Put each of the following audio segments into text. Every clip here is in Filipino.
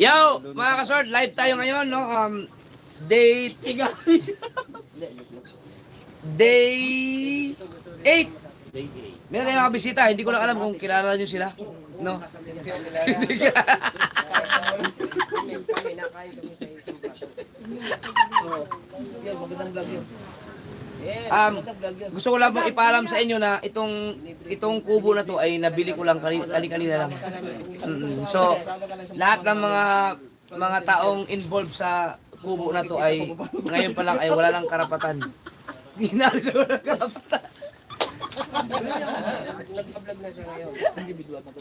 Yo, mga kasort, live tayo ngayon, no? Day 8. Meron tayong mga bisita, hindi ko lang alam kung kilala nyo sila, no? Gusto ko lang pong ipaalam sa inyo na itong kubo na to ay nabili ko lang kanina lang. So, lahat ng mga taong involved sa kubo na to ay ngayon pa lang ay wala lang karapatan. Hindi na siya wala karapatan. Nagpa-vlog na siya ngayon. Individual na to.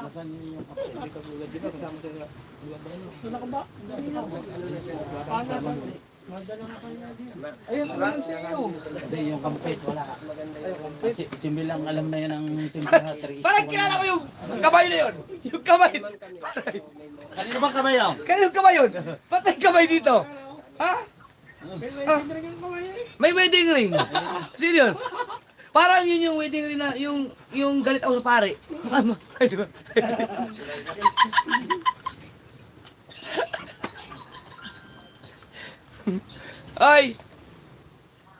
Nasaan yung kapatid? Di ba kasama siya sa luwag ba yun? Wala ka ba? Ano na siya? Ayun, naman sa iyo. Hindi, yung kampit, wala. Kasi simbi lang alam na yan ang simbaha. Parang kilala ko yung kamay na yun. Yung kamay. Kanino ba kamay yun? Kanino kamay yun? Patay kamay dito. Ha? May wedding ring. Sino yun? Parang yun yung wedding ring na yung galit ako sa pare. Ay!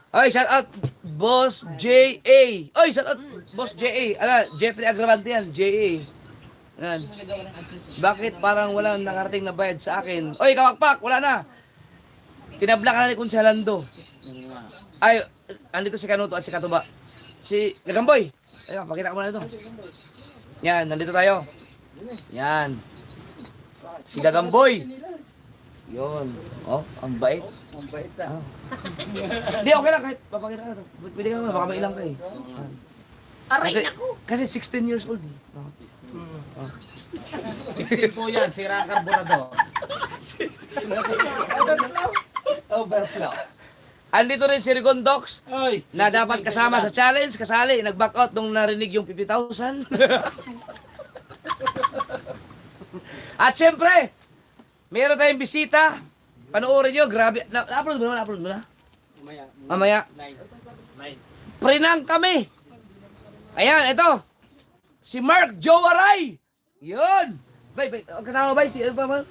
Ay, shout out Boss J.A. Ay, shout out Boss J.A. Ala, Jeffrey Agravante yan, J.A. Yan. Bakit parang walang nakarating na bayad sa akin? Oy, kawakpak, wala na. Tinabla ka na ni Kunsyalando. Ay, andito si Kanuto at si Katuba. Si Gagamboy. Ayun, pakita ko muna ito. Yan, nandito tayo. Yan. Si Gagamboy. Yun. Oh, ang bait. Ang bait na. Hindi, okay lang kahit papakita ka na ito. Pwede ka naman, baka may ilang ka eh. Aray Kasi, nako! kasi 16 years old eh. 16 po yan, sira ang karburado. Overflow. Andito rin si Rigondox Ay! na dapat kasama sa challenge, kasali, nag-back out nung narinig yung 50,000. At syempre, meron tayong bisita. Panoorin nyo, grabe. Na-upload mo na? Na-upload mo na? Mamaya. Prinang kami. Ayan, ito. Si Mark Jowaray. Yun. Bay, kasama ba? Si, ano ba?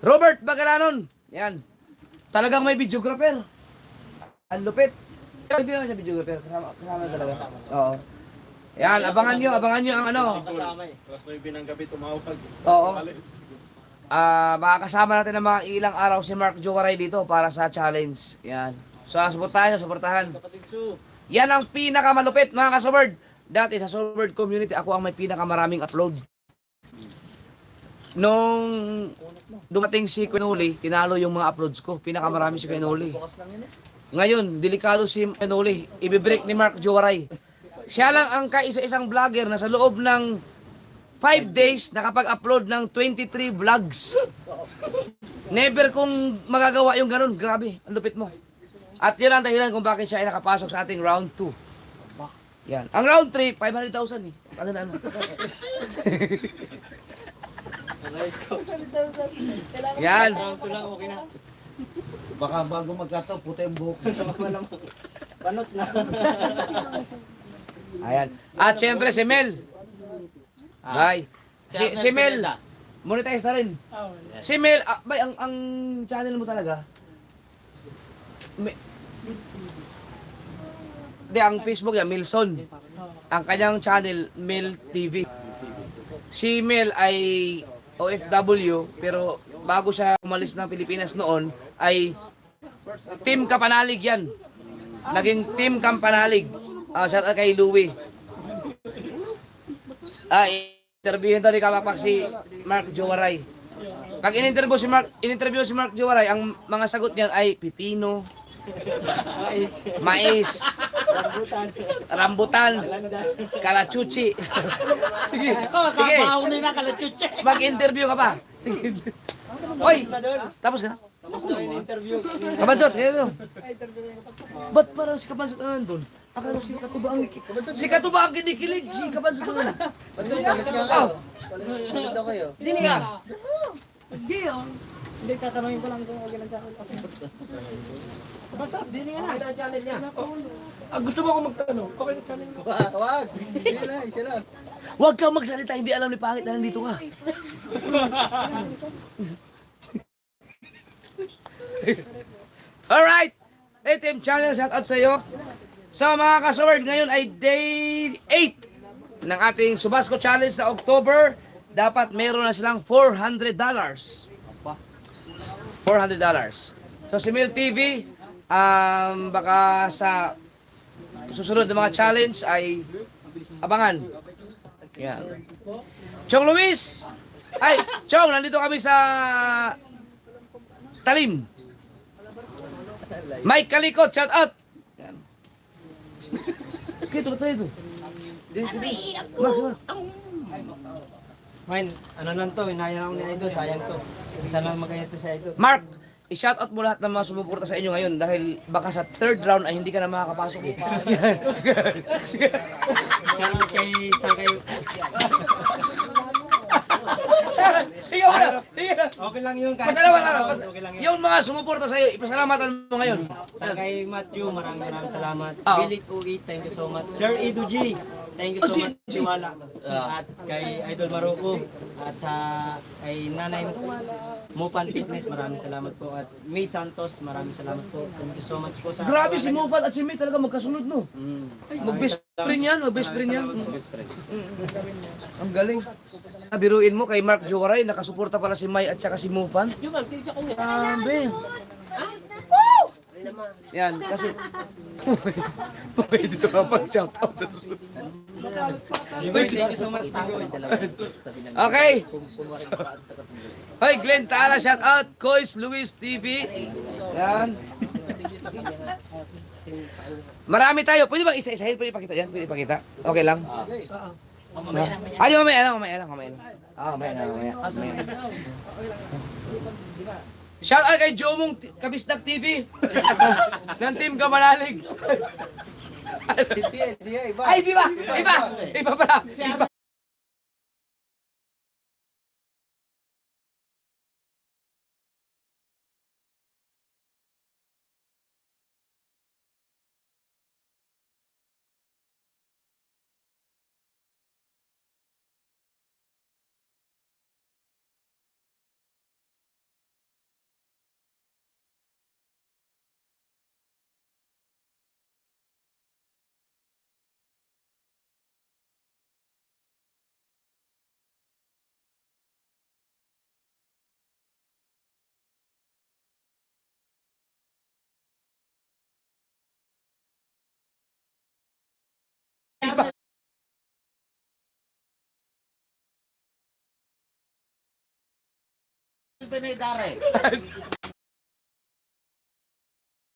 Robert Bagalanon. Yan. Talagang may videographer. Ang lupit. Hindi naman siya videographer. Kasama talaga. Oo. Yan, abangan nyo ang ano. Tapos may binanggabi tumawag. Oo. Makakasama natin ng mga ilang araw si Mark Jowaray dito para sa challenge. Yan. So, suportahan nyo, suportahan. Yan ang pinakamalupit, mga kasubird. Dati sa Subird community, ako ang may pinakamaraming upload. Nung dumating si Quinoli, tinalo yung mga uploads ko. Pinakamarami si Quinoli. Ngayon, delikado si Quinoli. Ibibreak ni Mark Jowaray. Siya lang ang kaisa-isang vlogger na sa loob ng 5 days nakapag-upload ng 23 vlogs. Never kong magagawa yung ganun. Grabe, ang lupit mo. At yun ang dahilan kung bakit siya ay nakapasok sa ating round 2. Yan. Ang round 3, 500,000 eh. Ano? Yan. Baka bago magkataw, puta yung buhok. Panot na. Ayan. At syempre si Mel. Bye. Si Mel. Monetize na rin. Si Mel, bay, ang channel mo talaga. Hindi, ang Facebook niya, Milson. Ang kanyang channel, Mel TV. Si Mel ay OFW, pero bago siya umalis ng Pilipinas noon, ay Team Kapanalig yan. Naging Team Kapanalig. Shout out kay Louie. Interviewin daw ni Kapapak si Mark Jowaray. Pag in-interview si Mark Jowaray, ang mga sagot niyan ay pipino, mais, rambutan, kalachuchi. Sige. Mag-interview ka pa. Sige. Hoy, tapos ka na? Kabansot, yun. Ba't parang si Kabansot na nandun? Akala si Katuba ang kinikilig. Si Kabansot na nandun. Bansot, palit nga kayo. Palit daw kayo. Hindi nga. Hindi, oh. Hindi, tatanungin ko lang kung okay lang sa akin. Basta, di nga na. Okay na channel niya. Gusto mo ako magtanong? Okay na channel mo. Wag. Hindi na, isa lang. Huwag kang magsalita, hindi alam ni Pangit na nandito ka. Alright! Team Channel, shout out sa iyo. So mga kasword, ngayon ay day 8 ng ating Subasco Challenge na October. Dapat meron na silang $400. $400. So si Mil TV, baka sa susunod na mga challenge ay abangan. Yan. Chong Luis! Ay, Chong, nandito kami sa Talim. Mike Kalikot, shout out! Yan. Okay, tulad tayo ito. Mine, ano nan to, inaya ako ni Idol, sayang to. Isa lang magaya to sa Idol. Mark, i-shout out mo lahat ng mga sumuporta sa inyo ngayon dahil baka sa third round ay hindi ka na makakapasok. Shoutout kay Sangkay. Ikaw na! Okay lang yun kahit Pasalamatan round, ka. okay lang yun. Yung mga sumuporta sa iyo, ipasalamatan mo ngayon. Sangkay Matthew, maraming salamat. Ah. Billy Ui, thank you so much. Sir Edu G, thank you so much. Tiwala. At kay Idol Maruko at sa kay Nanay Mupan Fitness, maraming salamat po. At May Santos, maraming salamat po. Thank you so much po sa Grabe si Mufat at si May talaga magkasunod, no? Mag-best friend yan, mag-best friend yan. Ang galing. Biruin mo kay Mark Jowaray, nakasuporta pala si May at saka si Mufan. Grabe. Yan, kasi... Pwede ka pag-shout out sa Thank you so much. Okay. Hoy, Glenn Tala, shout out. Kois Luis TV. Yan. Marami tayo. Pwede bang isa-isahin? Pwede ipakita yan? Pwede ipakita? Okay lang? Ay, mamaya lang. Mamaya lang. Mamaya lang. Shout out kay Jomong Kabisdak TV. ng Team Kamanalig. Hindi, iba. Ay, di ba? Iba pala. Iba.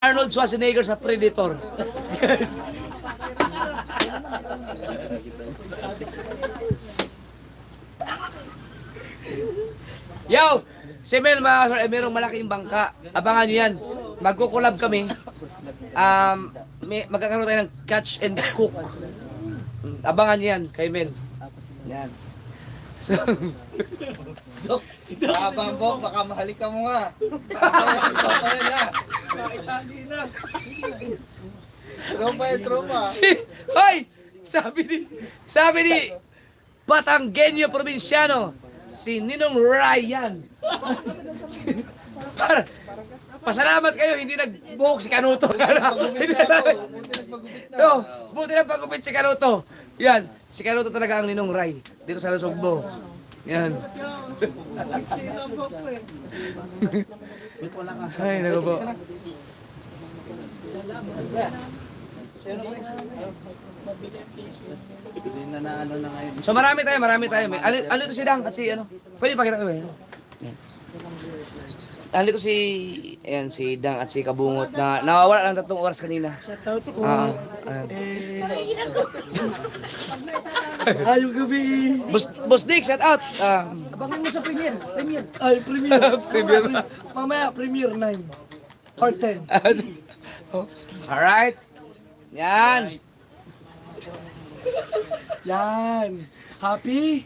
Arnold Schwarzenegger sa Predator. Yo! Si Mel, merong malaking bangka. Abangan nyo yan. Magkukulab kami. Magkakaroon tayo ng catch and cook. Abangan nyo yan kay Mel. Yan. So, Dok, Bambok, baka mahalik ka mo nga. Papayan na. Tropa. Hoy! Sabi ni Batanggenyo Provinciano, si Ninong Ryan. Pasalamat kayo, hindi nagbuhok si Kanuto. Pagupit na ako. Buti nagpagupit na. No, buti na pagupit si Kanuto. Yan, si Kanuto talaga ang Ninong Ray dito sa Lasugbo. Yan. Ay, naku po. So marami tayo. Ano to si Dang at si ano? Pwede pakita ko ba? Yan. Andito si Dang at si Kabungot na nawawala ng 3 oras kanina. Shoutout po. Ayong gabi. Boss Dick, shout out. Abangan mo sa premiere. Ay, premiere. Mamaya, premiere 9. Or 10. Alright. Yan. Yan. Happy.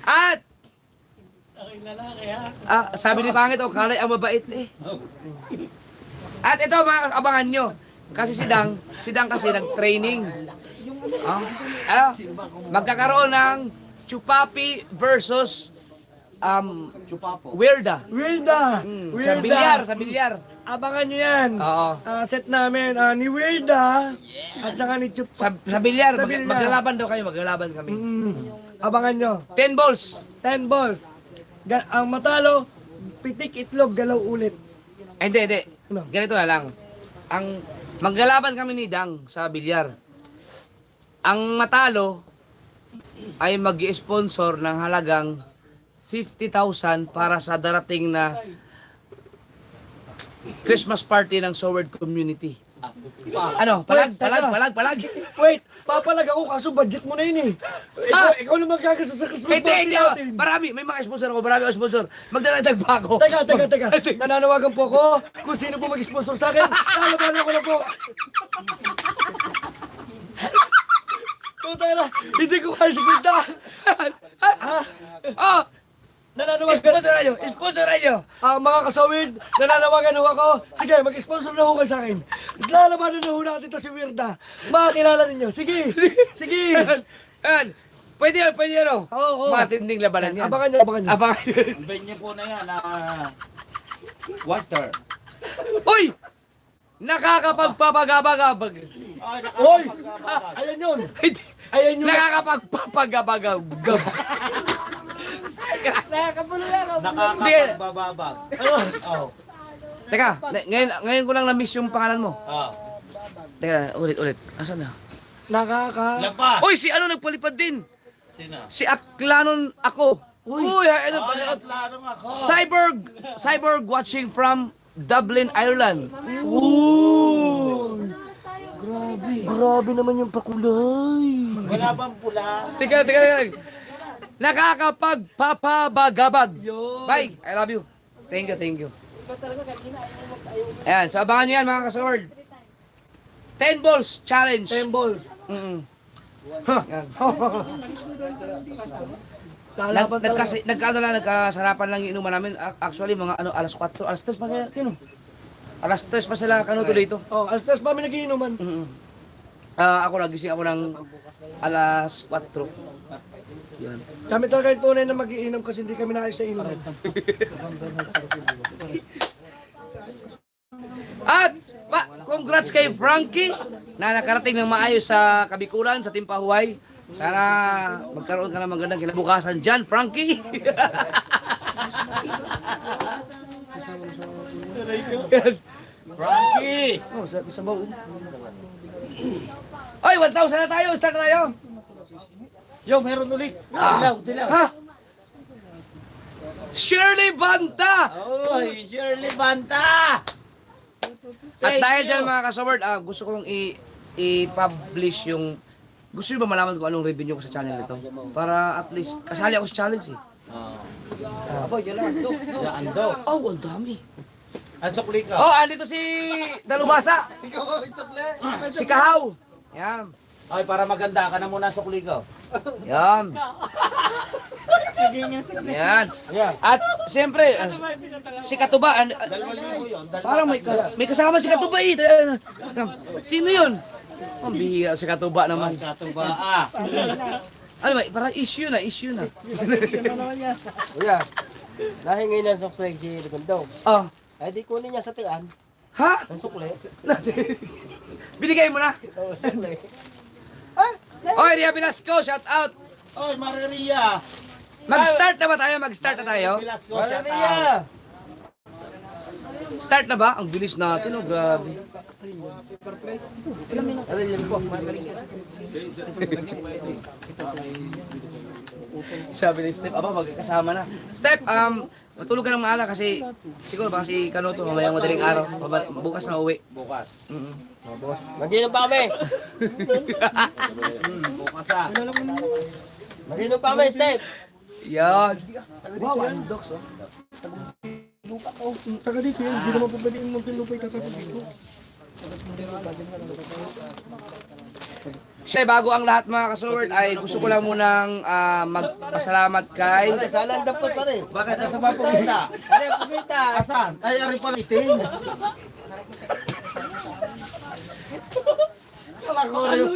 At Sabi ni Pangit, kalay ang mabait eh. At ito mga abangan nyo. Kasi si Dang kasi nag-training. Magkakaroon ng Chupapi versus Weirda. Wilda! Sa bilyar. Abangan nyo yan. Oo. Set namin ni Wilda at saka ni Chup. Sa bilyar, Sa bilyar. maglalaban daw kayo, maglalaban kami. Abangan nyo. 10 balls. 10 balls. Ang matalo, pitik itlog, galaw ulit. Hindi. Ano? Ganito na lang. Ang maglalaban kami ni Dang sa bilyar. Ang matalo ay mag-sponsor ng halagang 50,000 para sa darating na Christmas party ng Soward Community. Ano? Palag. Wait, papalag ako kaso budget mo na yun eh. Ikaw na magkakasa sa Christmas Hindi, party natin. marami. May mga sponsor ako, marami ako sponsor. Magdadagdag pa ako. Teka. Nananawagan po ako kung sino po mag-sponsor sa akin. Lalabanan ko na po. Puta na, hindi ko kaya si Quinta. Oh! Nananawagan. Sponsoran nyo! Mga kasawid, nananawagan ho ako. Sige, mag-sponsor na ho kayo sa akin. Lalabanan na ho natin to si Weirda. Makakilala ninyo. Sige. Yan. Pwede yun. Oo. Matinding labanan yan. Abangan nyo. Abangan nyo. Ang venue po na yan, water. Uy! Nakakapagpapagabagabag. Ay, Hoy! Ayan yun. Ayan yun. Nakakapagpapagabagabag. nakakapagbababag. Oh. Teka, ngayon ko lang na-miss yung pangalan mo. Oh. Teka, ulit. Asan na? Ilan pa? Uy, si ano nagpalipad din? Sino? Si Aklanon ako. Uy, ano Ay, klaro ako. Cyborg watching from Dublin, Ireland. Grabe naman yung pakulay. Wala bang pula? Teka. Nakakapagpapabagabag. Bye, I love you. Thank you. Ayan, so abangan nyo yan mga kasword. 10 balls challenge. 10 balls. Yan. Lalaban talaga. Nagkasarapan lang yung inuman namin. Actually, mga alas 4, alas 3 pa kaya, alas 3 pa sila kanuto dito. Alas 3 pa kami nagiinuman. Ako nagising ako ng alas 4. Yan. Kami talaga yung tunay na magiinom kasi hindi kami naalis sa inuman. At congrats kay Frankie na nakarating ng maayos sa Kabikulan, sa Timpahuay. Sana magkaroon ka ng magandang kinabukasan dyan, Frankie. Frankie! Sa bawo. Oy, 1,000 na tayo. Start na tayo. Yo, meron ulit. Dilaw. Ha? Shirley Banta! Oy, Shirley Banta! At Thank dahil you. dyan mga kasaward, gusto kong i-publish yung... Gusto nyo ba malaman kung anong revenue ko sa channel nito? Para at least, kasali ako sa challenge eh. Ando. Oh, ang dami. Ang sukli ka. Oh, andito si Dalubasa. Ikaw, sukli. Si Kahaw. Yan. Ay, para maganda ka na muna sukli ko. Yan. Yan. Yeah. At siyempre, si Katuba, 2,000 yun. parang may kasama si Katuba eh. Sino yun? Ang bihira si Katuba naman. Katuba. Ano ba, parang issue na. Kuya, nahingi ng suksay si Ricondong. Oh. Ay di kunin niya sa tiyan. Ha? Ang sukli. Binigay mo na? Oo, sukli. Oy, Ria Velasco, shout out. Oy, Maria. Mag-start na ba tayo? Mag-start na tayo? Velasco, shout out. Start na ba? Ang bilis natin, oh, grabe. Sabi ni Step, magkasama na. Step, matulog ka ng maaga kasi siguro baka si Kanoto mamayang madaling araw. Bukas na uwi. Bukas. Mag-inom pa kami. Bukas ah. Mag-inom pa kami, Steve. Yan. Wow, ang dogs, oh. Taga dito yun, hindi naman pa pwede yung Muntinlupa itatapos dito. Siya, bago ang lahat mga kasword, ay gusto ko lang munang magpasalamat kay... Salanda po pa rin. Bakit nasa ba pagkita? Ano yung pagkita? Asan? Ay, ari pala iting. Wala ko rin.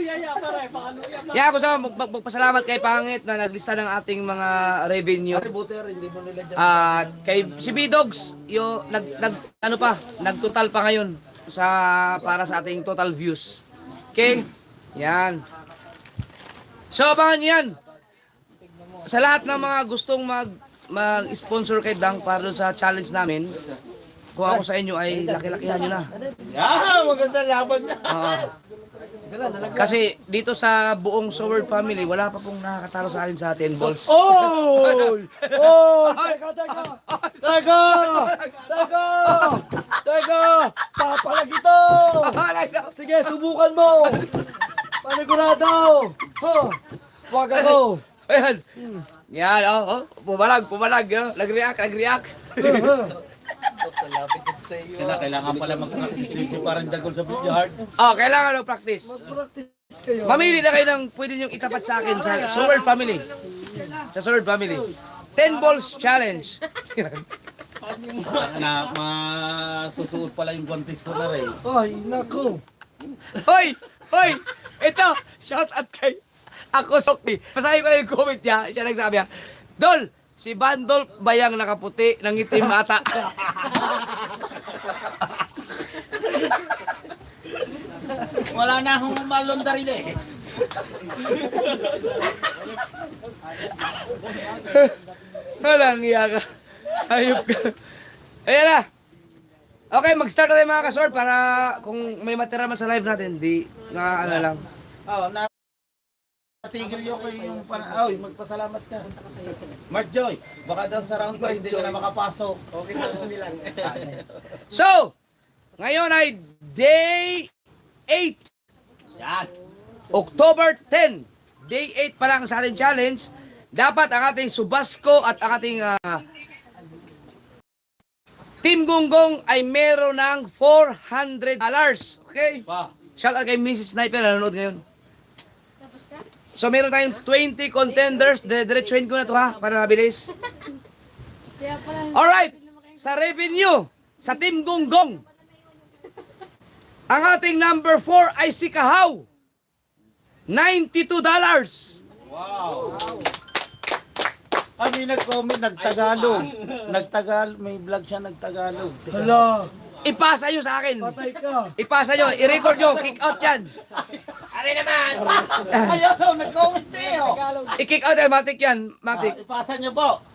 Yeah, gusto ko magpasalamat kay Pangit na naglista ng ating mga revenue. Ari, buti rin, hindi mo nila dyan. Kay si B-Dogs, nagtotal pa ngayon para sa ating total views. Okay? Yan. So, abangan nyo yan. Sa lahat ng mga gustong mag-sponsor kay Dang para dun sa challenge namin, kung ako sa inyo ay laki-lakihan nyo na. Maganda laban niya. Kasi dito sa buong Sword family, wala pa pong nakakatalo sa akin sa 10 balls. Oy! Oy! Teka! Papalag ito! Sige, subukan mo! Panigurado! Wag ako! Ayan. Yan, pumalag. Nag-react. Lapit ito sa iyo. Kailangan pala mag-practice din si parang dagol sa video hard. Kailangan ng practice. Practice kayo. Mamili na kayo ng pwede niyong itapat sa akin sa Sword family. Sa Sword family. 10 balls challenge. Masusuot pala yung guantes ko na rin. Ay, naku! Hoy! Ito, shout out kay ako Sokti. Basahin ko na yung comment niya. Siya nagsabi niya, Dol, si Bandol bayang nakaputi ng itim ata. Wala na akong malunda rin eh. Walang iya ka. Ayop ka. Ayan na. Okay, mag-start na tayo mga kasword para kung may matira man sa live natin, di lang. Natigil yung magpasalamat ka. Mark Joy, baka daw sa round 5 hindi ka na makapasok. So, ngayon ay day 8. Yan. October 10. Day 8 pa lang sa ating challenge. Dapat ang ating Subasco at ang ating Team Gonggong ay meron ng $400. Okay? Pa. Shout out kay Mrs. Sniper na nanonood ngayon. So meron tayong 20 contenders. Diretsuhin ko na to ha, para mabilis. Alright, sa revenue, sa Team Gonggong, ang ating number 4 ay si Kahaw. $92. Wow. May nag-comment, may vlog siya nagtagalog. Hala! Ipasa nyo sa akin. Patay ka! Ipasa nyo, i-record nyo, kick out yan. Ayaw, nag-comment eh. I-kick out yan, matik yan, matik. Ipasa niyo po.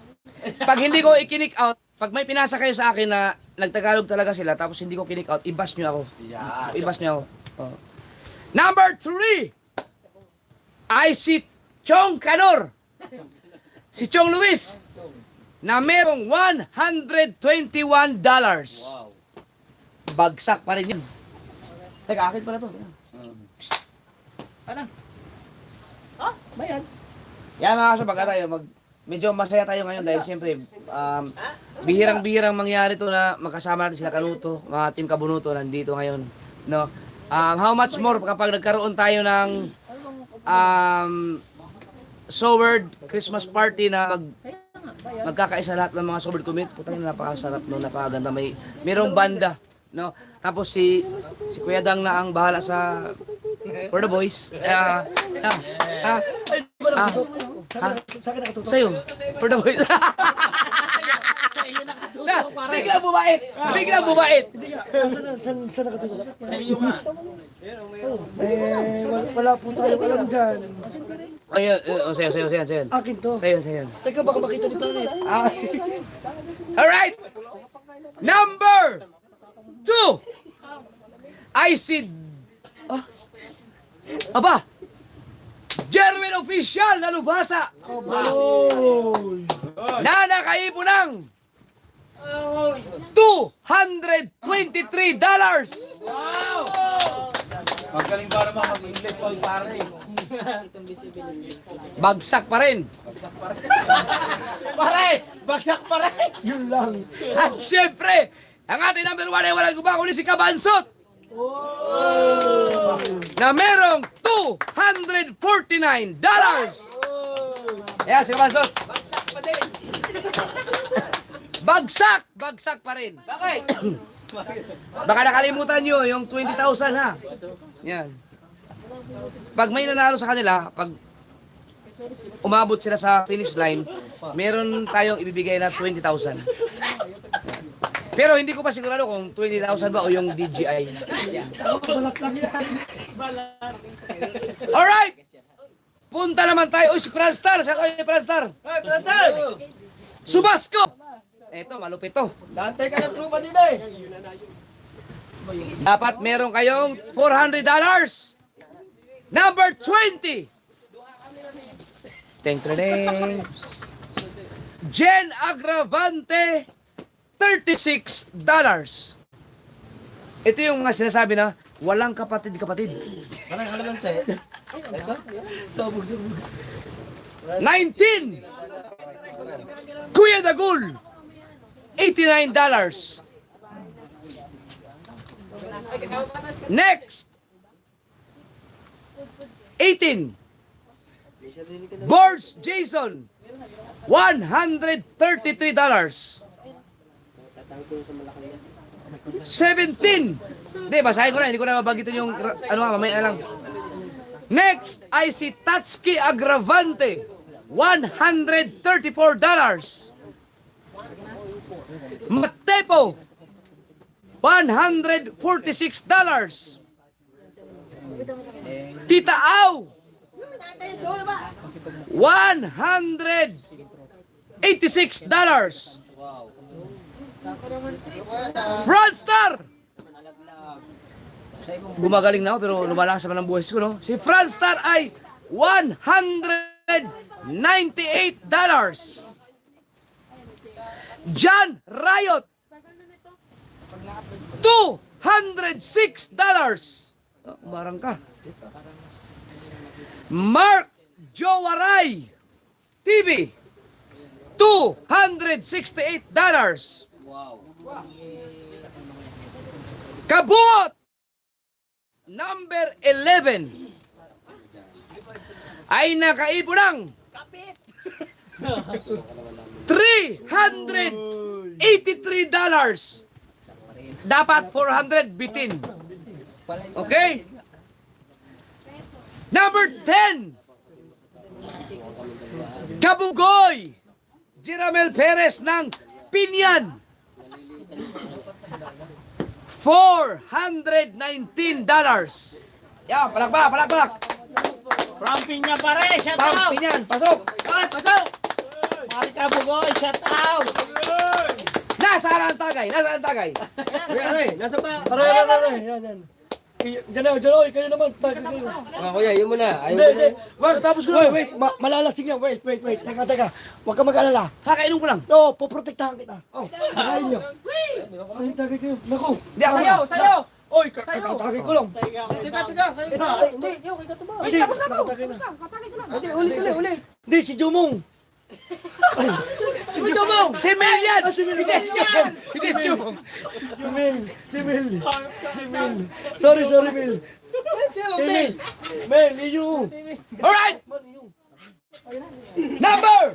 Pag hindi ko i-kick out, pag may pinasa kayo sa akin na nagtagalog talaga sila, tapos hindi ko kick out, i-bash nyo ako. Yan. I-bash nyo ako. Oh. Number 3 ay si Chong Canor. Si Chong Luis na merong $121. Wow. Bagsak pa rin yun. Teka, akin pala to. Ano? Bayan. Yan mga kasabag, tayo, medyo masaya tayo ngayon dahil siyempre, bihirang-bihirang mangyari to na magkasama natin sila Kanuto, mga Team Kabunuto nandito ngayon. No? How much more kapag nagkaroon tayo ng Sword Christmas party na magkakaisa lahat ng mga Sword commit. Putang napakasarap no, napakaganda. Mayroong banda, no? Tapos si Kuya Dang na ang bahala sa for the boys. Ay, di ba nakatutok? Sa akin nakatutok. Sa'yo, for the boys. Biglang bumait! Biglang bumait! Hindi nga, saan nakatutok? Sa iyo nga. Wala po tayo alam dyan. Ayun, sa'yo. Akin to. Sa'yo. Teka, baka makita ni Planet. Alright! Number 2! I see... Aba! Jerwin Official na Lubasa Oy! na nakaipo ng $223! Magaling ba naman mag-English po, pare? Bagsak pa rin. Pare! Bagsak pare! Yun lang. At syempre, ang ating number 1 ay walang iba kundi si Kabansot na merong $249. Ayan, si Kabansot. Bagsak pa rin. Bakit? Baka nakalimutan nyo yung 20,000 ha. Yan. Pag may nanalo sa kanila, pag umabot sila sa finish line, meron tayong ibibigay na 20,000. Pero hindi ko pa sigurado kung 20,000 ba o yung DJI. Alright! Punta naman tayo. Uy, si Franstar! Siya kayo, Franstar! Hey, Prancer! Subasco! Eto, malupit to. Dante ka ng trupa din eh. Dapat meron kayong $400. Number 20. Teng teng. Jen Agravante, $36. Ito yung mga sinasabi na walang kapatid-kapatid. Parang kalamansi. 19. Kuya Dagul, $89. Next. 18. Boards Jason, $133. 17. Hindi, basahin ko na. Hindi ko na mabagitin yung, ano nga, mamaya na lang. Next ay si Tatsuki Agravante, $134. Matepo, $146. Tita Au, $186. Franstar! Gumagaling na ako pero lumalakas naman ang buhay ko, no? Si Franstar ay $198. John Riot, $206. Oh, umarang ka. Mark Jowaray TV, $268. Kabuot number 11 ay nakaipon ng $383. Dapat 400 bitin. Okay? Number 10. Kabugoy Jiramel Perez ng Pinyan, $419. Yan, palakpak. From niya pare, shout Pam, out! Pinyan, pasok. Ay, pasok! Marika Bugoy, shout out! Nasaan ang tagay? Uy, aray, nasa ba? Aray. Yan. Diyan na, kayo naman. Kuya, yun muna. Hindi. Wait, tapos ko na. Wait, malalasing yan. Wait. Teka. Huwag ka mag-alala. Kakainom ko lang. No, poprotektahan kita. Oh, kakain nyo. Ay, tagay kayo. Naku. Hindi ako. Sayaw! Oy, kakatagay ko lang. Teka. Hindi, yung kay Katubaw. Hindi, kakatagay na. Hindi, ulit. Hindi, si Jumong. Si Jumong! Si Mel yan! Si Mel. Hindi si Jumong. Si Mel. Sorry, Mel. Mel, you. Alright! Number!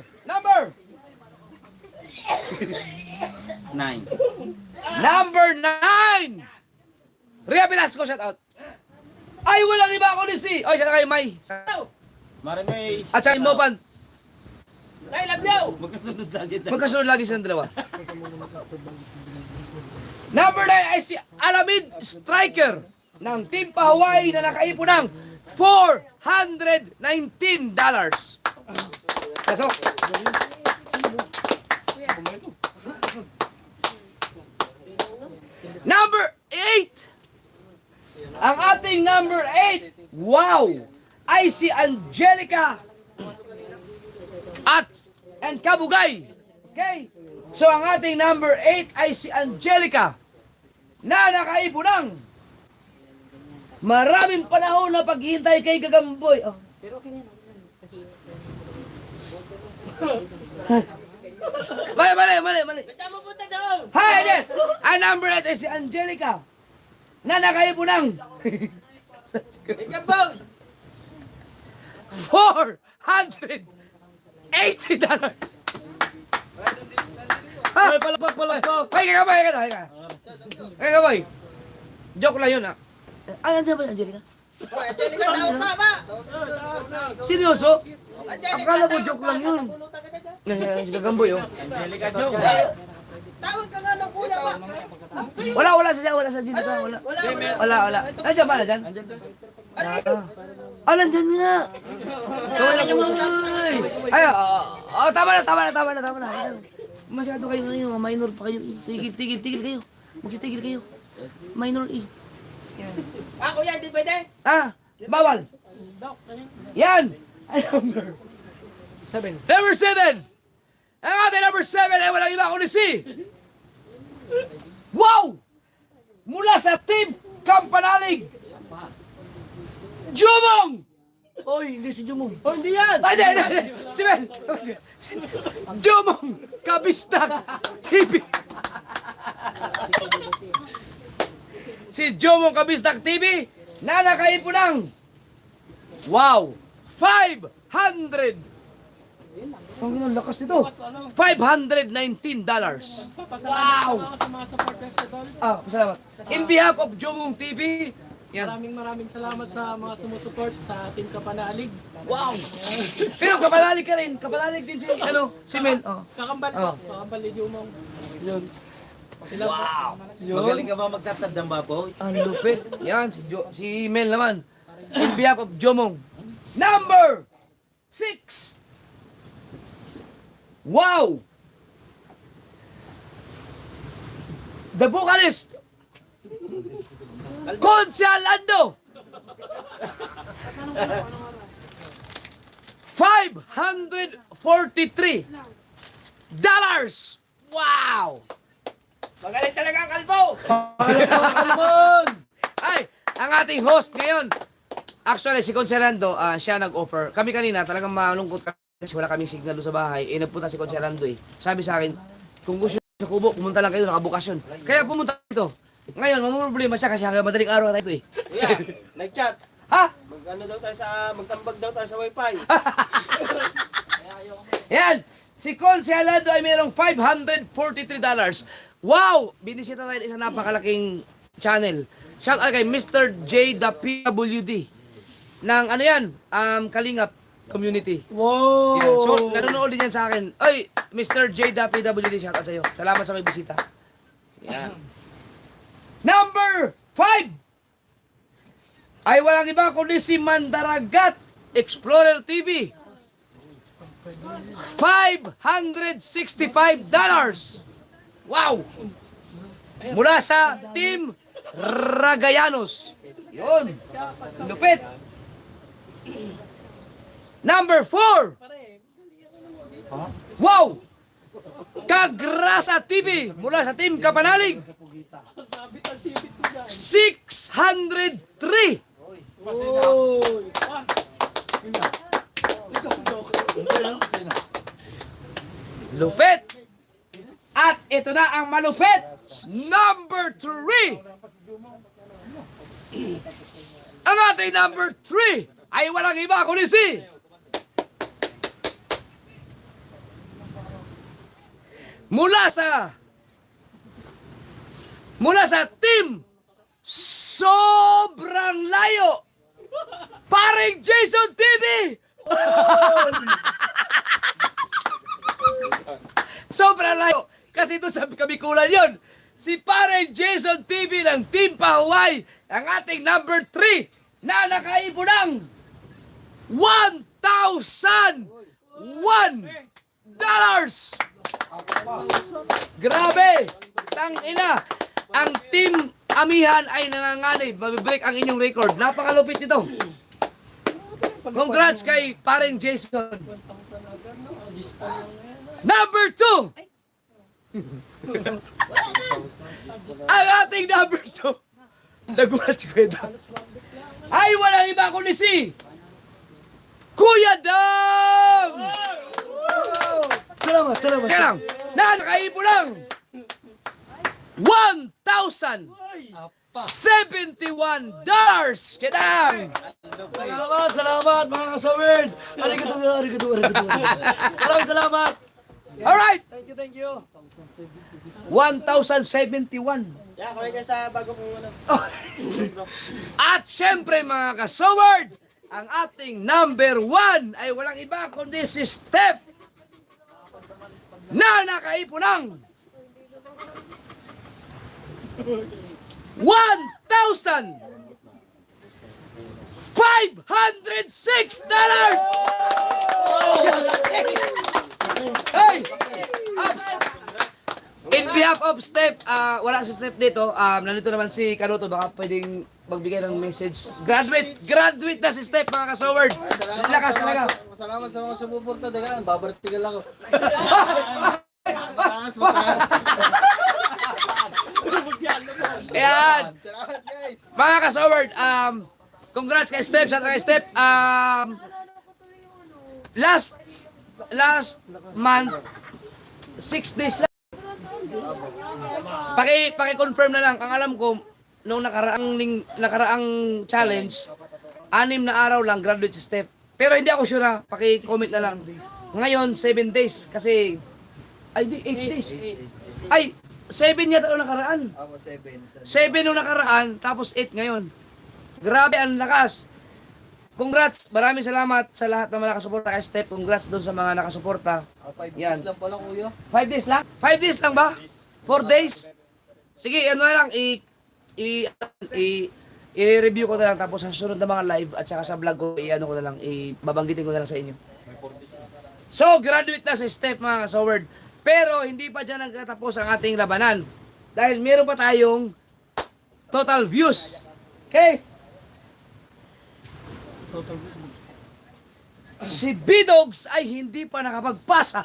9. Number 9! Ria Velasco, shout out. Ay, walang iba ako ni si. Oy, shout out kay May. Marimay. At saka yung Mopan. I love you! Magkasunod lagi silang dalawa. Number 9 ay si Alamid Striker ng Team Hawaii na nakaipon ng $419. Pasok. Number 8. Ang ating number 8. Wow! Ay si Angelica and Kabugay. Okay? So ang ating number 8 ay si Angelica na nakaipon ng maraming panahon na paghihintay kay Gagamboy. Oh. Mali. Ba't mo punta doon? Hi, hindi. Ang number 8 ay si Angelica na nakaipo ng Ikabang! $480. Ay, palakpak. Ay, kakaboy, kakaboy. Joke lang yun, ah. Nandiyan ba, Angelica? Angelica, tao ka ba? Seryoso? Angelica, Akala ko joke lang yun. Gagamboy, oh. Angelica joke. tawag ka nga ng kuya ba? Wala sa Angelica, wala. Wala. Nandiyan ba, nandiyan? Nandiyan nga. Ay, tama na. Masyado kayo ngayon, minor pa kayo. Tigil kayo. Magsitigil kayo. Minor eh. Kuya, hindi pwede. Bawal. Yan. Number 7. Ang ating number 7 ay walang iba kundi si Wow! Mula sa Team Kampanalig, Jumong! Oy, hindi si Jumong. Oh, hindi yan! Ay, hindi. Si Ben! Jumong Kabistak TV! Si Jumong Kabistak TV na nakaipo ng wow! 500! Ang lakas nito! $519. Wow! Salamat. In behalf of Jumong TV, yan. Maraming salamat sa mga sumusuport sa Team Kapanalig. Wow! Pero kapalalig ka rin. Kapalalig din si, si Men. Oh. Kakambal po. Kakambal ni Jumong. Yun. Wow! Magaling ka ba magtatandang baboy? Ang lupit. Yan, si Mel naman. In behalf of Jomong. Number 6. Wow! The vocalist. Consialando. $543. Wow! Magaling talaga ang kalbo. Ay, ang ating host ngayon. Actually, si Consialando, siya nag-offer. Kami kanina, talagang malungkot kasi wala kaming signal doon sa bahay. Nagpunta si Consialando eh. Sabi sa akin, kung gusto sa Kubo, pumunta lang kayo, nakabukasyon. Kaya pumunta dito. Ngayon, mamumroblema siya kasi hanggang madaling araw na ito eh. Kuya, nag-chat. Ha? Magtambag daw tayo sa wifi. Yan! Si Consialando ay mayroong $543. Wow! Binisita tayo ng isang napakalaking channel. Shout out kay Mr. J. The PWD. Ng ano yan? Kalingap Community. Wow! Yan. So, nanonood din yan sa akin. Oy, Mr. J. The PWD, shout out sa'yo. Salamat sa may bisita. Yan. Number 5 ay walang iba kundi si Mandaragat Explorer TV. $565. Wow! Mula sa Team Ragayanos. Yun. Lupit. Number 4. Wow! Kagrasa TV mula sa Team Kapanalig. 603. Lupit. At ito na ang malupit. Number 3. Ang ating number 3 ay walang iba kundi si mula sa Team Sobrang Layo, paring Jason TV. Sobrang layo. Kasi ito sa Kabikulan yun. Si paring Jason TV ng Team Pahuway, ang ating number 3 na nakaipo ng $1,001. Grabe! Tangina! Ang Team Amihan ay nanganganib. Mabibreak ang inyong record. Napakalupit nito. Congrats kay paring Jason. Number 2! Ang ating number 2. Nagulat si Kuya Dam. Ay walang iba kundi si Kuya Dam! Salamat. Kaya lang, na nakaipo lang 1,000 $71! Kedang! Salamat mga kasawid. Arigato. Maraming salamat. Alright! Thank you. 1,071. Yeah, kaway ka sa bago kong ano. At syempre mga kasaward, ang ating number 1 ay walang iba kundi si Steph na nakaipon ng $1,506! Hey! Ups! In behalf of Steph, wala si Steph dito. Nandito naman si Kanuto. Baka pwedeng magbigay ng message. Graduate na si Steph, mga kasaward. Lakas talaga. Salamat sa mga sumuporta. Teka lang, babartigal ako. Mataas. Ayan. Salamat guys. Mga kasaward, congrats kay Steph. Sa kay Steph, last month, 6 days lang. Paki-confirm na lang. Ang alam ko, nung nakaraang challenge, 6 na araw lang graduate si Steph. Pero hindi ako sure ha. Paki-comment na lang. Ngayon, 7 days. Kasi, ay di, 8 days. Ay, 7 yata nung nakaraan. Ako 7. 7 nung nakaraan, tapos 8 ngayon. Grabe, ang lakas. Congrats, maraming salamat sa lahat ng mga nakasuporta kay Steph. Congrats doon sa mga nakasuporta. 5 Yan. days lang pala kuya. 5 days lang? 5 days lang ba? 4 days? Sige, ano na lang, i-review ko na lang tapos sa susunod na mga live at saka sa vlog ko, i-ano ko na lang, babanggitin ko na lang sa inyo. So, graduate na si Steph mga kasaward. Pero hindi pa dyan nagtatapos ang ating labanan. Dahil meron pa tayong total views. Okay? Si B-Dogs ay hindi pa nakapagpasa.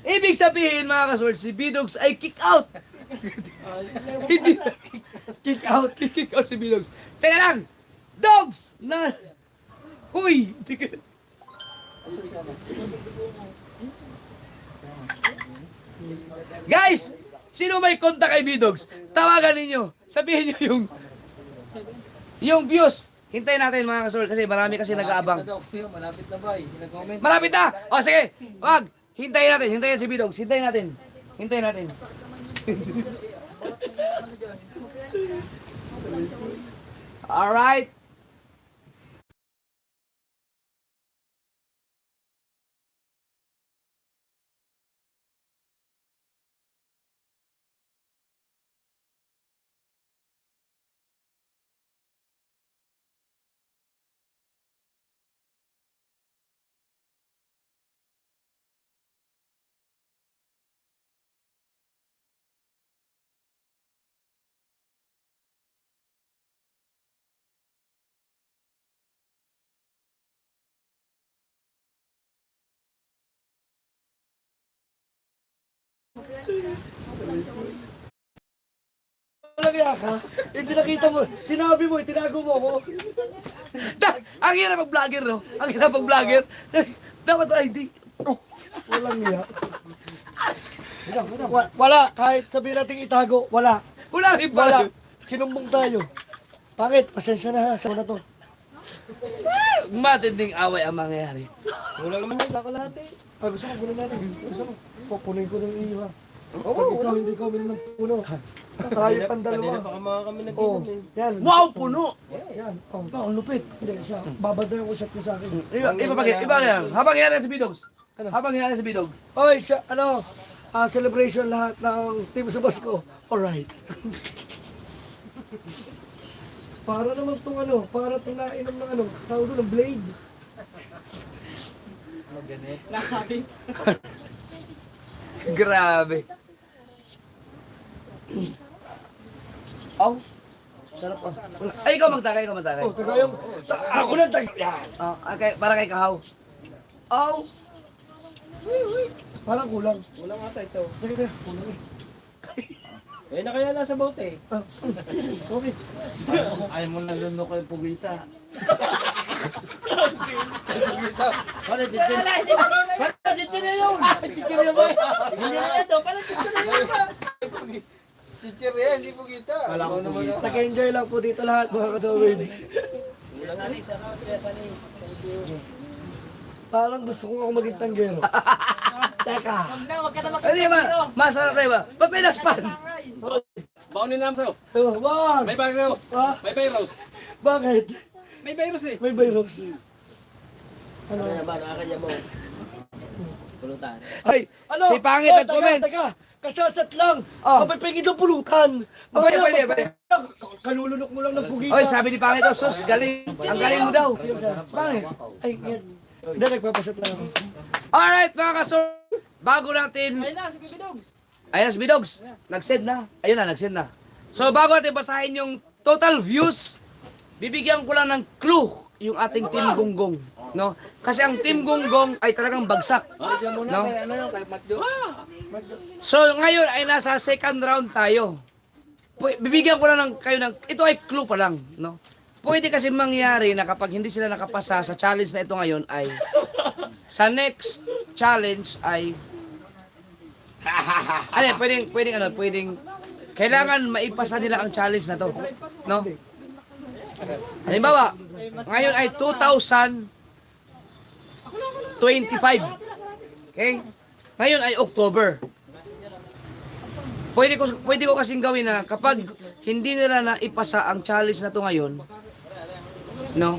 Ibig sabihin mga kasaward, si B-Dogs ay kick out. Hindi. Kick out si B-Dogs. Teka lang! Dogs! Na... Huy! Teka. Guys! Sino may konta kay B-Dogs? Tawagan ninyo. Sabihin nyo yung views. Hintayin natin mga kasaward kasi marami kasi nag-aabang. Malapit na ba? Nag-comment. Malapit na! O sige! Wag! Hintayin natin. Hintayin si B-Dogs. Hintayin natin. Hintayin natin. Alright. Malagya ka? Ipinakita mo. Sinabi mo, tinago mo ako. Ang hirap mag-vlogger, no? Ang hirap mag-vlogger. Dapat ID. Walang niya. Wala. Kahit sabihin natin itago, wala. Wala rin Wala. pala. Sinumbong tayo. Pangit, pasensya na ha. Sa una to. Matinding away ang mangyayari. Wala naman yung kakalahati. Gusto mo, puno natin. Gusto mo. Pupunin ko ng iyo ha. Pag ikaw, hindi ko ng puno. Tayo pang dalawa. Kami Oh, yan. Wow, puno! Yan. Oh. Ang lupit. Hindi siya. Babadayan ko siya sa akin. Iba yan. Habang hinatay si B-Dogs. Ano? Habang hinatay si B-Dog. Oy, siya, celebration lahat ng team sa Basko. Alright. Para naman itong para itong nainom ng tawag doon, ng blade. Nasabit. Grabe. Oh. Sarap oh. Ay, ikaw magtakay, ikaw magtakay. Oh, taga yung, ako na tayo. Yan. Oh, okay, para kay Kahaw. Oh. Parang kulang. Kulang ata ito. Teka, kulang eh. Eh, nakaya nasa bote. Okay. Ayaw mo na luno ko yung pugita. Para chichen. Para chichen na yun. Chichiri ba? Hindi na ito. Para chichen na yun ba? Teacher yan, hindi po kita. Wala akong pugita. Nag-enjoy lang po dito lahat mga kasawid. Sani, salamat kaya Sani. Thank you. Parang gusto ko ako maging tanggero. Teka. Hindi ba? Masarap na ba? Ba't may naspan? Baunin naman sa'yo. Wag! May virus. Ah, May virus. bakit? May virus eh. May virus. Ano na ba? Nakakaya mo. Pulutan. Ay, Ano? si Pangit Oh, nag-comment. Teka, kasasat lang. Oh. Kapag pwede daw pulutan. Pwede, pwede. Kalulunok mo lang ng pugita. Oy, sabi ni Pangit, oh, sus, galing. Ang galing mo daw. Pangit. Ay, yan. Hindi, nagpapasat lang ako. Alright, mga kasor. Bago natin... Ayan na, si Bidogs. Nag-send na. Ayun na, nag-send na. So, bago natin basahin yung total views, bibigyan ko lang ng clue yung ating Team Gonggong. No? Kasi ang Team Gonggong ay talagang bagsak. No? So, ngayon ay nasa second round tayo. Bibigyan ko lang kayo ng... Ito ay clue pa lang. No? Pwede kasi mangyari na kapag hindi sila nakapasa sa challenge na ito ngayon ay... Sa next challenge ay... Ano, pwedeng kailangan maipasa nila ang challenge na to, no? Halimbawa, ngayon ay 2025. Okay? Ngayon ay October. Pwede ko kasing gawin na kapag hindi nila naipasa ang challenge na to ngayon, no?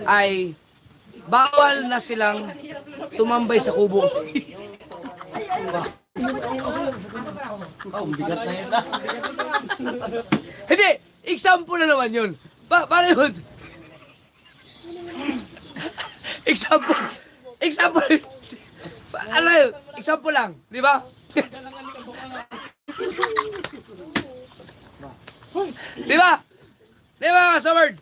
Ay bawal na silang tumambay sa kubo. Oh, bigat na yun. Hindi, example na naman yun. Paano yun? Example. Ano yun? Example lang, di ba? Di ba? Di ba, Kasaward?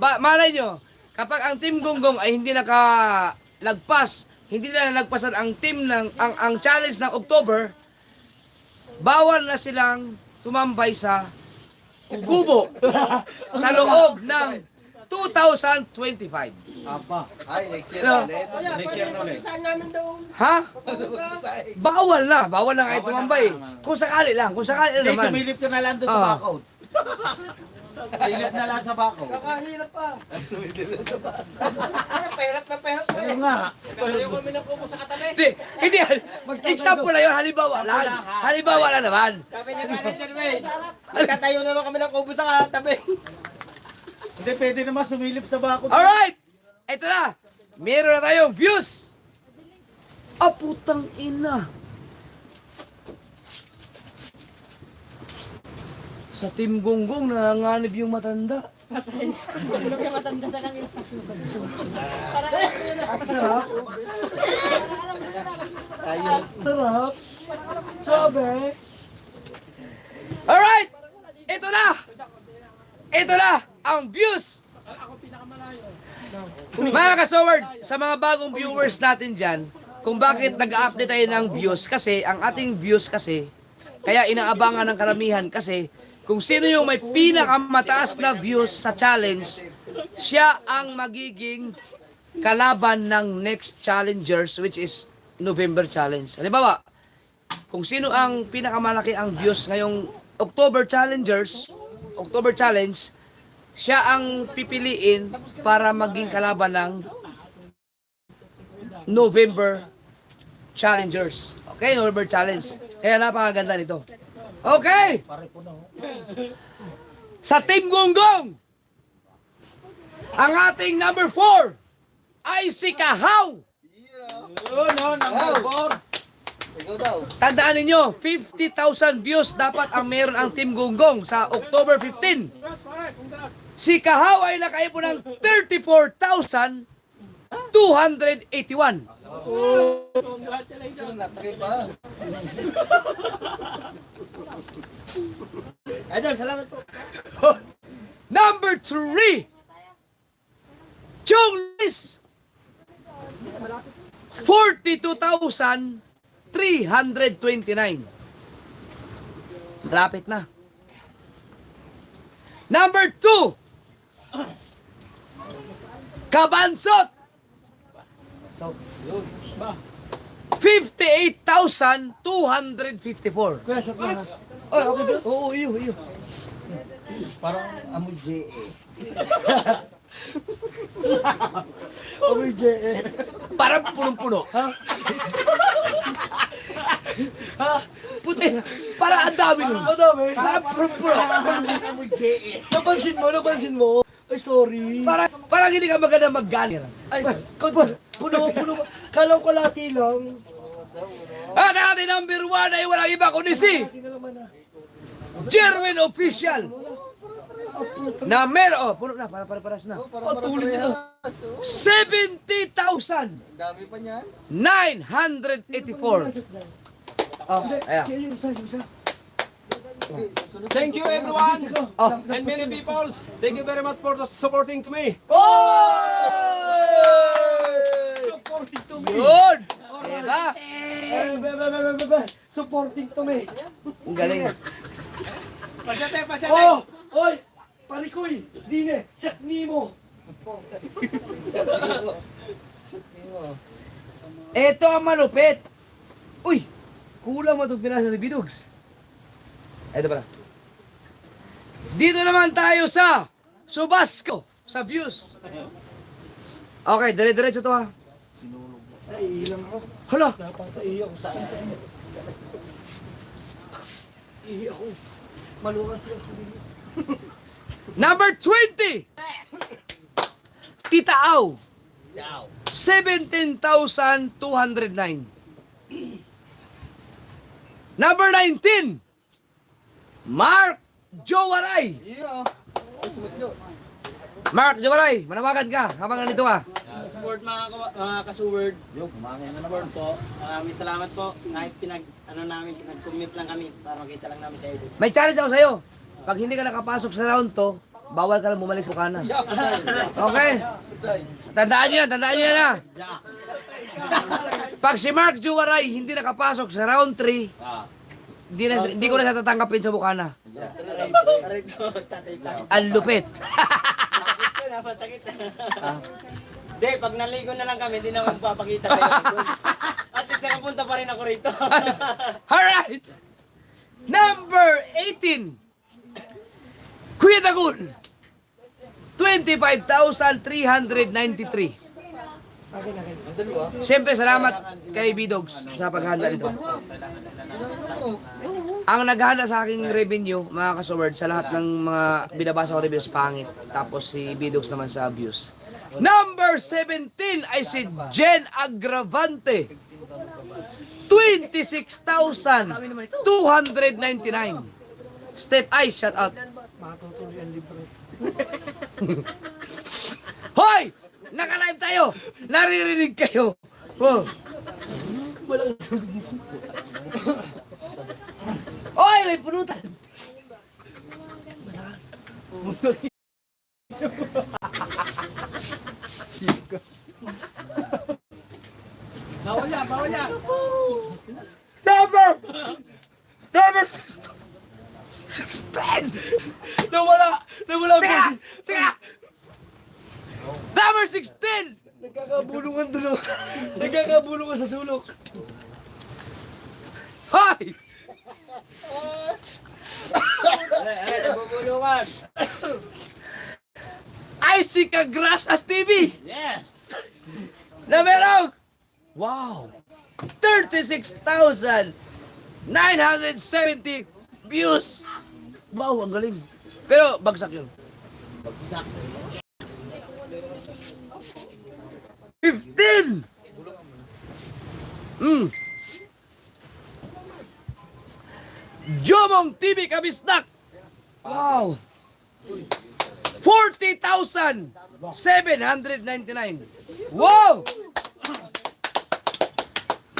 Malay nyo, kapag ang Team Gonggong ay hindi nakalagpas, hindi na nagpasan ang team ng ang challenge ng October, bawal na silang tumambay sa kubo sa loob ng 2025. Ay, next year No. ulit. Next year ulit. Ha? Bawal na kayo tumambay. Kung sakali lang Hindi, naman. sumilip ka na lang doon sa Ah. bakod. Silip na lang sa bakod. Kakahirap pa. Ano nga? Tayo kami ng kubo sa katabi. Hindi. Example na yun, halimbawa lang naman. Sabi ni Manager May, magkatayo na lang kami ng kubo sa katabi. Hindi, pwede naman sumilip sa bakod. Alright! Ito na. Meron na tayong views. Putang ina. Sa Team Gonggong, nanganganib yung matanda. Sarap. Sabi. Alright! Ito na ang views. Mga kasaward, sa mga bagong viewers natin dyan, kung bakit nag-update tayo ng views, kasi ang ating views kasi, kaya inaabangan ng karamihan kasi, kung sino yung may pinakamataas na views sa challenge, siya ang magiging kalaban ng next challengers, which is November challenge. Halimbawa, kung sino ang pinakamalaki ang views ngayong October challenge, siya ang pipiliin para maging kalaban ng November challengers. Okay, November challenge. Kaya napakaganda nito. Okay! Sa Team Gonggong, ang ating number 4 ay si Kahaw. No, number 4. Ikaw daw. Tandaan ninyo, 50,000 views dapat ang meron ang Team Gonggong sa October 15. Si Kahaw ay nakaipo ng 34,281. Congratulations. Natri pa. Idol, salamat po. Number 3, Chong Liz, 42,329. Malapit na. Number 2, Kabansot, 58,254. Kuya, shot na ha. Oy, okay bro. Oo, iyo. Parang amoy JA. Amoy JA. Parang punong-puno. Puti. Parang ang dami nun. Madami. Parang punong-puno. Amoy JA. Napansin mo. Ay, sorry. Parang hindi ka maganda mag-galing. Ay, puno. Kalaw ko lati lang. At ating number 1 ay walang iba kundi si Lati na naman ha. Jerwin Official. Na meron, puno na, paras na. Tuloy nito. 70,984. Dami pa niyan. Oh, ayan. Yung isa. Thank you everyone Oh. and many people. Thank you very much for the supporting to me. Supporting to me. Good! Diba? Supporting to me. Ang galing. Pasyate. Oh! Oy! Parikoy! Dine! Sak Nemo! Ito ang malupit. Uy! Kulang mo itong pinasa ni Bidugs. Ito pala. Dito naman tayo sa Subasco. Sa views. Okay, dire-diretso to ha. Naiilang ako. Hala! Napataiyak ako. Iiyak ako. Malukan sila. Number 20! Tita Au. 17,209. Number 19! Mark Jowaray. Yeah. Mark Jowaray, manawagan ka habang nandito ka. Support mga kasuword. Support po. Maraming salamat po. Kahit pinag-commute lang kami para makita lang namin sa Idol. May challenge ako sa'yo. Pag hindi ka nakapasok sa round to, bawal ka lang bumalik sa kanan. Okay? Tandaan nyo yan ha. Pag si Mark Jowaray hindi nakapasok sa round 3, hindi ko na siya tatanggapin sa Bukana. Aray ko, tatay. Ang lupit. Napasakit. Hindi, pag naligo na lang kami, hindi na magpapakita kayo. At least nakapunta pa rin ako rito. Alright! Number 18! Kuya Dagul! 25,393. Siyempre, salamat kay Bidogs sa paghanda nito. Ang naghanda sa aking revenue, mga kasaward, sa lahat ng mga binabasa ko reviews, pangit. Tapos si Bidogs naman sa views. Number 17 ay si Jen Agravante. 26,299. Step I, shout out. Matutuloy ang libre. Hoy! Naka-live tayo! Naririnig kayo! Oh. Hoy! May punutan! Bawal yan. Number 16! Nawala Teka! po. Teka! Number 16! Nagkakabulungan sa sulok. Hoy! Nagbubulungan. Icica Grass at TV! Yes! Na merong, wow, 36,970 views. Wow, ang galing. Pero bagsak yun. 15! Jomong TV Kabisnak! Wow! 40,799. Wow!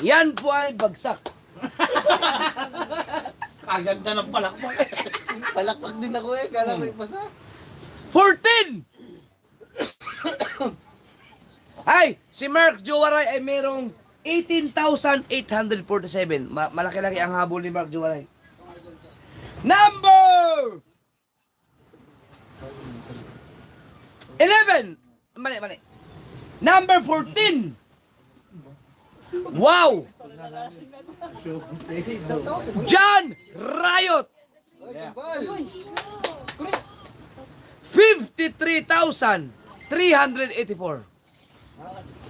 Yan po ay bagsak. Kaganda ng palakpak. Palakpak din ako eh. Kala ko ipasa. 14! Ay, si Mark Jowaray ay merong 18,847. Malaki-laki ang habol ni Mark Jowaray. Number 11! Mali. Number 14! Wow! John Riot. 53,384.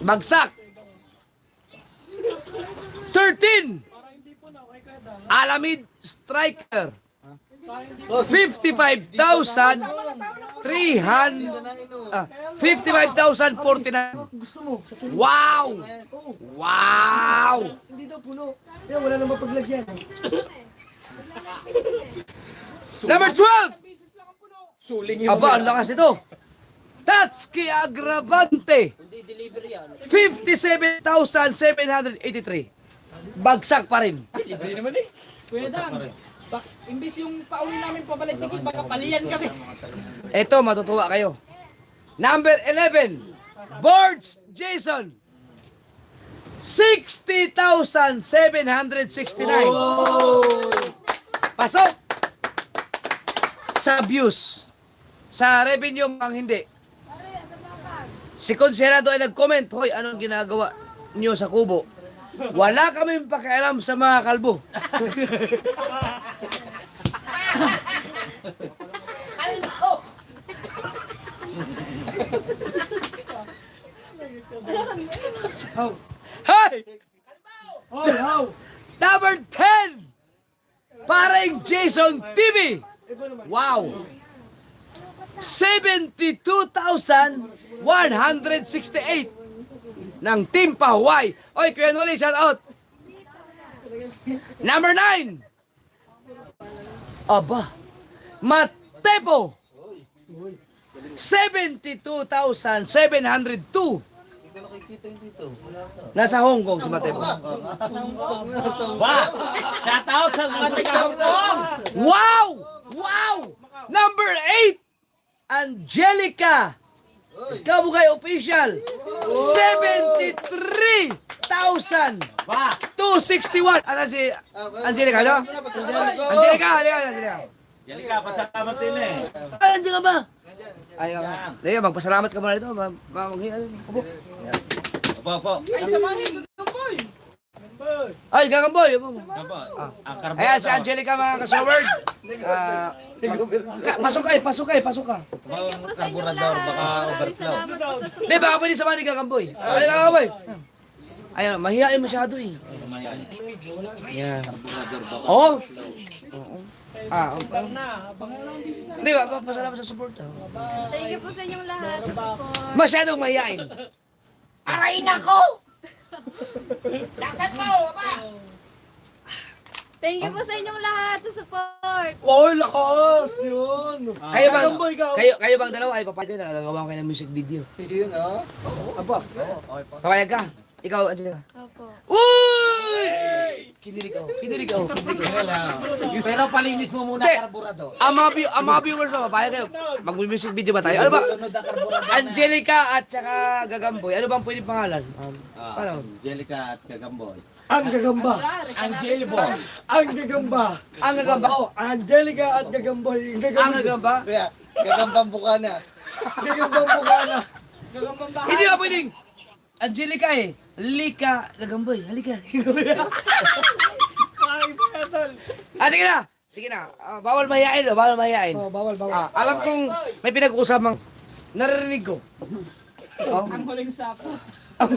Bagsak. 13. Alamid Striker. 55,49. Gusto mo? Sa tuloy. Wow! Wow! Hindi daw puno. Kaya wala nang mapaglagyan. Number 12! Aba, ang lakas nito. Tatsuki Agravante. 57,783. Bagsak pa rin. Kuya Dan, imbis yung pauwi namin pabalik-tikit, baka palian kami. Ito, matutuwa kayo. Number 11, Boards Jason. 60,769. Pasok! Sa views. Sa revenue ang hindi. Si Konsenado ay nag-comment, hoy, anong ginagawa niyo sa kubo? Wala kaming pakialam sa mga kalbo. Hey! Hoy, how? Number 10! Parang Jason TV! Wow! 72,168 ng Team Pahuay. Oy, Kuya Noli, shout out! Number 9! Aba, Matepo! 72,702. Nasa Hong Kong si Matepo. Wow! Shout out sa mga taga-Hongkong! Wow! Wow! Number 8! Angelica! Kabugay official! 73,261! Ano si Angelica, no? Angelica, Angelica. Jalika, pasalamat din eh. Ay, nandiyan ka ba? Ay, ka ba? Dahil, magpasalamat ka muna dito. Upo. Opo. Ay, samahin, boy. Ay, gagamboy. Upo. Opo. Ang karbo. Ayan, si Angelica, mga kasaward. Pasok ka. Ang karburador, baka overflow. Di, baka pwede samahan ni gagamboy. Ay, gagamboy. Ayan, mahihain masyado eh. Yan. Oh? Di ba, pasalamat sa support. Thank you po sa inyong lahat. Sa support. Masyadong mahihain. Aray nako! Laksan mo, Papa! Thank you po sa inyong lahat sa support. Oy, lakas! Yun! Kayo bang, Gagamboy ka. kayo bang dalawa ay papayag na nagagawa ko kayo ng music video? Yun, oh. Papayag ka? Ikaw, Angelica. Opo. Uy! Kinilig ako. Pero palinis mo muna Hindi. karburador. Ang mga viewers ba, papayag kayo? Mag-music video ba tayo? Ano ba? Sunod ang karburador. Angelica at saka Gagamboy. Ano bang pwede pangalan? Paano? Angelica at Kagamboy. Ang gagamba. Angeliboy. Ang gagamba. Ang Gagamba? Oh, Angelica at Gagamboy. Ang Gagamba? Kaya, gagambang buka na. Gagambang bukana. Hindi ba pwedeng Angelica eh. Lika Gagamboy. Halika. Sige na. Sige na. Bawal mahihain. Bawal mahihain. Oh, bawal. Alam kong may pinag-uusapang naririnig ko. Oh. Ang huling sapot. Ang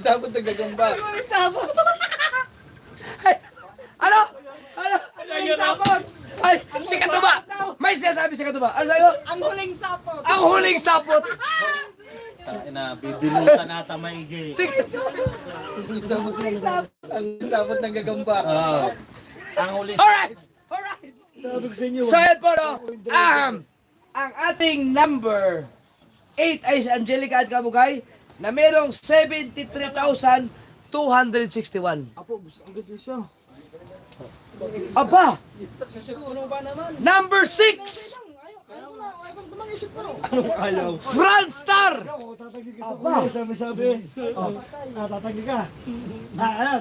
sabot ng gagamba. Ano? Huling sapot! Ay, si Katuba! May sinasabi si Katuba. Ano sa'yo? Ang huling sapot! Ang huling sapot! Na bibinutan ata maigi. Ang sabot ng gagamba. Ang huli. Alright! Sabi ko sa inyo. So yan po, no? Ang ating number 8 ay si Angelica at Kabugay na merong 73,261. Apo, ang ganda siya. Aba! Puno ba naman? Number 6! Anong ayaw? France Star! Oh, tatagli ka sa kuya. Sabi. Oh, tatagli ka.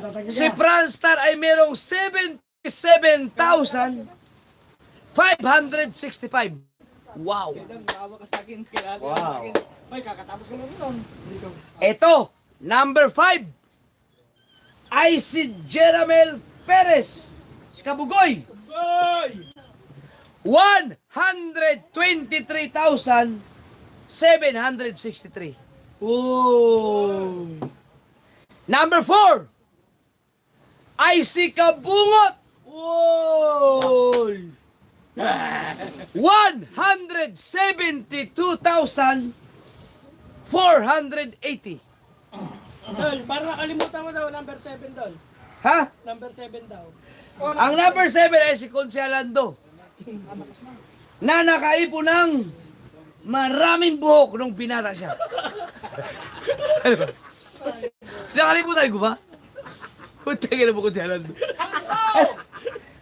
Tatagli ka. Si France Star ay merong 77,565. Wow! Wow. Ay, kakatapos ko lang nun. Ito, number 5. ay si Jeramel Perez. Si Kabugoy. 123,763. Oh! Number 4 ay si Kabungot. Oy! 172,480. Dol, parang nakalimutan mo daw, number 7, Dol. Ha? Number 7 daw. Ang number 7 ay si Consialando. Na nakaipon ng maraming buhok nung binata siya. Nakalimutan ko ba? Putang ina mo, Consialando.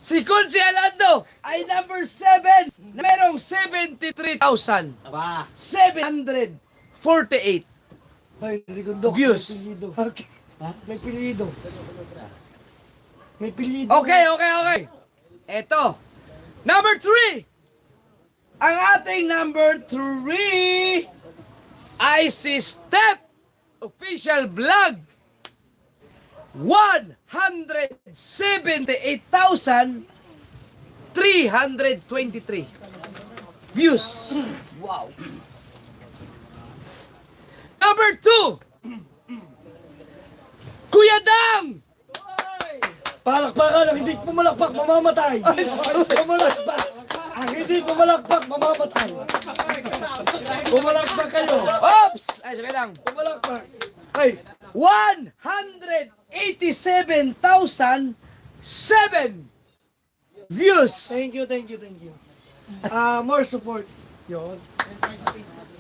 Si Consialando ay number 7 na merong 73,748 Ay, Rigondo. views. May pilido. Okay. May pilido. May pilido. Okay. Eto. Number 3. Ang ating number 3 ay si Step Official Vlog. 178,323 views. Wow. Number 2. Kuya Dang! Palakpakan ang hindi pumalakpak, mamamatay. Pumalakpak. Ang hindi pumalakpak, mamamatay. Pumalakpak kayo. Oops! Ay, sige lang. Pumalakpak. Ay, 187,007 views. thank you. More supports. Yun.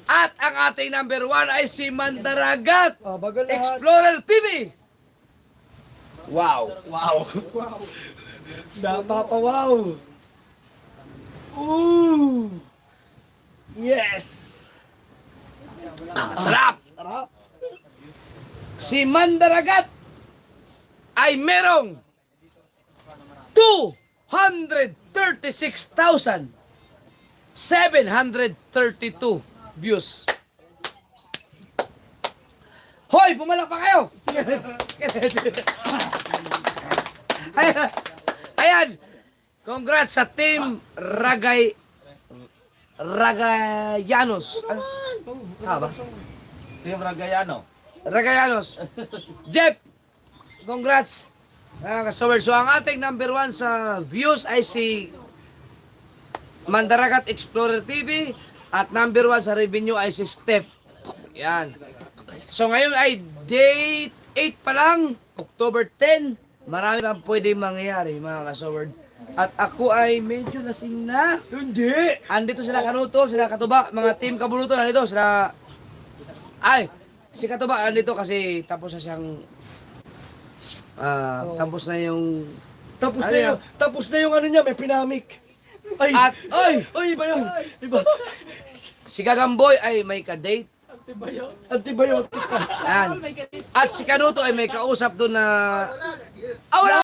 At ang ating number 1 ay si Mandaragat Bago lahat. Explorer TV. Wow. Napapawaw. Ooh. Yes. Sarap. Sarap. Si Mandaragat ay merong 236,732 views. Hoy, pumalak pa kayo! Ayan! Congrats sa team Ragayanos. Ba? Team Ragayano. Ragayanos. Jeff, congrats. So ang ating number 1 sa views ay si Mandaragat Explorer TV at number 1 sa revenue ay si Steph. Yan. So ngayon ay date 8 pa lang, October 10. Marami pang pwede mangyayari mga kasoward. At ako ay medyo lasing na. Hindi. Andito sila Kanuto, sila Katuba, mga team Kabuluto nandito, sila... Ay, si Katuba andito kasi tapos na siyang... tapos na yung... Tapos Ano na yan? yung, tapos na yung ano niya, may pinamik. Ay, At, oy! ay, iba yun. Iba. Si Gagamboy ay may ka-date. Antibiotic. Yan. At si Kanuto ay may kausap doon na... Ah, wala